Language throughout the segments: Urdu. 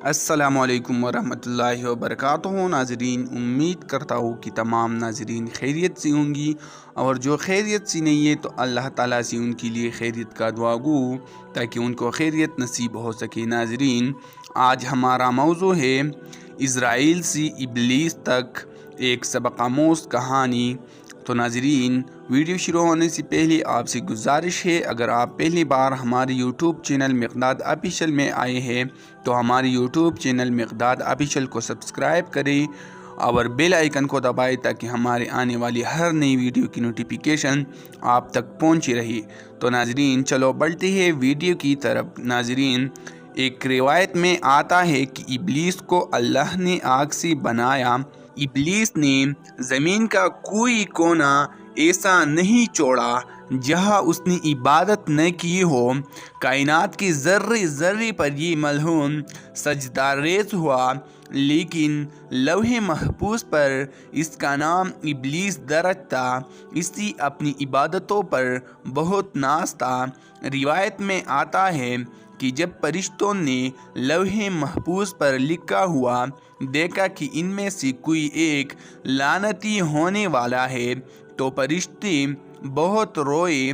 السلام علیکم ورحمۃ اللہ وبرکاتہ ناظرین، امید کرتا ہوں کہ تمام ناظرین خیریت سے ہوں گی، اور جو خیریت سے نہیں ہے تو اللہ تعالیٰ سے ان کے لیے خیریت کا دعا گو تاکہ ان کو خیریت نصیب ہو سکے۔ ناظرین، آج ہمارا موضوع ہے اسرائیل سے ابلیس تک ایک سبق آموز کہانی۔ تو ناظرین، ویڈیو شروع ہونے سے پہلے آپ سے گزارش ہے، اگر آپ پہلی بار ہمارے یوٹیوب چینل مقداد آفیشل میں آئے ہیں تو ہمارے یوٹیوب چینل مقداد آفیشل کو سبسکرائب کریں اور بیل آئیکن کو دبائیں تاکہ ہمارے آنے والی ہر نئی ویڈیو کی نوٹیفیکیشن آپ تک پہنچی رہی۔ تو ناظرین، چلو بڑھتے ہیں ویڈیو کی طرف۔ ناظرین، ایک روایت میں آتا ہے کہ ابلیس کو اللہ نے آگ سے بنایا۔ ابلیس نے زمین کا کوئی کونا ایسا نہیں چھوڑا جہاں اس نے عبادت نہ کی ہو۔ کائنات کے ذرے ذرے پر یہ ملعون سجدہ ریز ہوا، لیکن لوح محفوظ پر اس کا نام ابلیس درج تھا۔ اس کی اپنی عبادتوں پر بہت ناز تھا۔ روایت میں آتا ہے کہ جب فرشتوں نے لوح محفوظ پر لکھا ہوا دیکھا کہ ان میں سے کوئی ایک لعنتی ہونے والا ہے تو فرشتے بہت روئے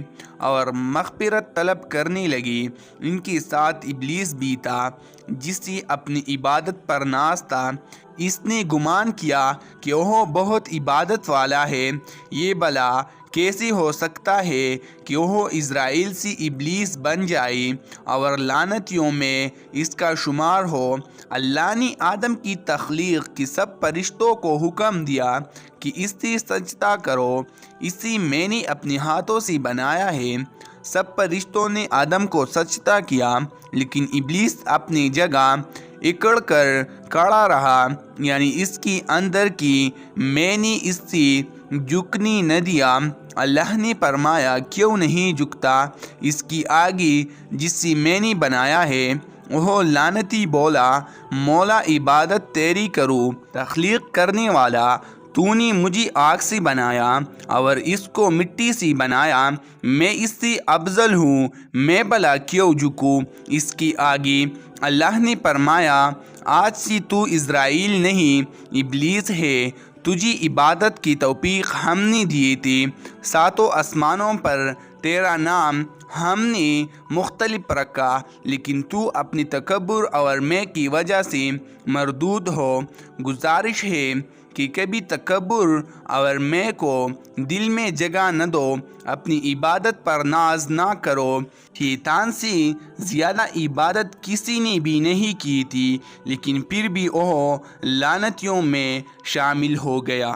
اور مغفرت طلب کرنے لگے۔ ان کے ساتھ ابلیس بھی تھا، جس سے اپنی عبادت پر ناز تھا۔ اس نے گمان کیا کہ وہ بہت عبادت والا ہے، یہ بھلا کیسے ہو سکتا ہے کہ وہ اسرائیل سے ابلیس بن جائے اور لعنتیوں میں اس کا شمار ہو۔ اللہ نے آدم کی تخلیق کے سب فرشتوں کو حکم دیا کہ اس سے سجدہ کرو، اسے میں نے اپنے ہاتھوں سے بنایا ہے۔ سب فرشتوں نے آدم کو سجدہ کیا، لیکن ابلیس اپنی جگہ اکڑ کر کھڑا رہا، یعنی اس کی اندر کی میں نے اس سے جھکنے نہ دیا۔ اللہ نے فرمایا، کیوں نہیں جھکتا؟ اس کی آگے جس سے میں نے بنایا ہے۔ وہ لعنتی بولا، مولا عبادت تیری کروں، تخلیق کرنے والا، تو نے مجھے آگ سے بنایا اور اس کو مٹی سے بنایا، میں اس سے افضل ہوں، میں بھلا کیوں جھکوں اس کی آگے؟ اللہ نے فرمایا، آج سے تو اسرائیل نہیں ابلیس ہے، تجھے عبادت کی توفیق ہم نے دی تھی۔ ساتوں آسمانوں پر تیرا نام ہم نے مختلف رکھا، لیکن تو اپنی تکبر اور میں کی وجہ سے مردود ہو۔ گزارش ہے کہ کبھی تکبر اور میں کو دل میں جگہ نہ دو، اپنی عبادت پر ناز نہ کرو۔ شیطان سے زیادہ عبادت کسی نے بھی نہیں کی تھی، لیکن پھر بھی وہ لعنتیوں میں شامل ہو گیا۔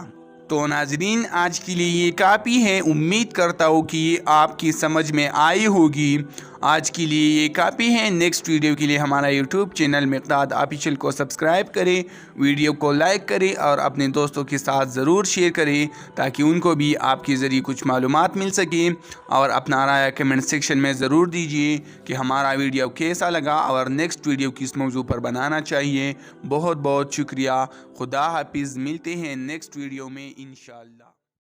تو ناظرین، آج کے لیے یہ کافی ہے۔ امید کرتا ہوں کہ یہ آپ کی سمجھ میں آئی ہوگی۔ آج کے لیے یہ کافی ہے۔ نیکسٹ ویڈیو کے لیے ہمارا یوٹیوب چینل مقداد آفیشل کو سبسکرائب کریں، ویڈیو کو لائک کریں اور اپنے دوستوں کے ساتھ ضرور شیئر کریں تاکہ ان کو بھی آپ کے ذریعے کچھ معلومات مل سکیں، اور اپنا رائے کمنٹ سیکشن میں ضرور دیجیے کہ ہمارا ویڈیو کیسا لگا اور نیکسٹ ویڈیو کس موضوع پر بنانا چاہیے۔ بہت بہت شکریہ۔ خدا حافظ، ملتے ہیں نیکسٹ ویڈیو میں انشاءاللہ۔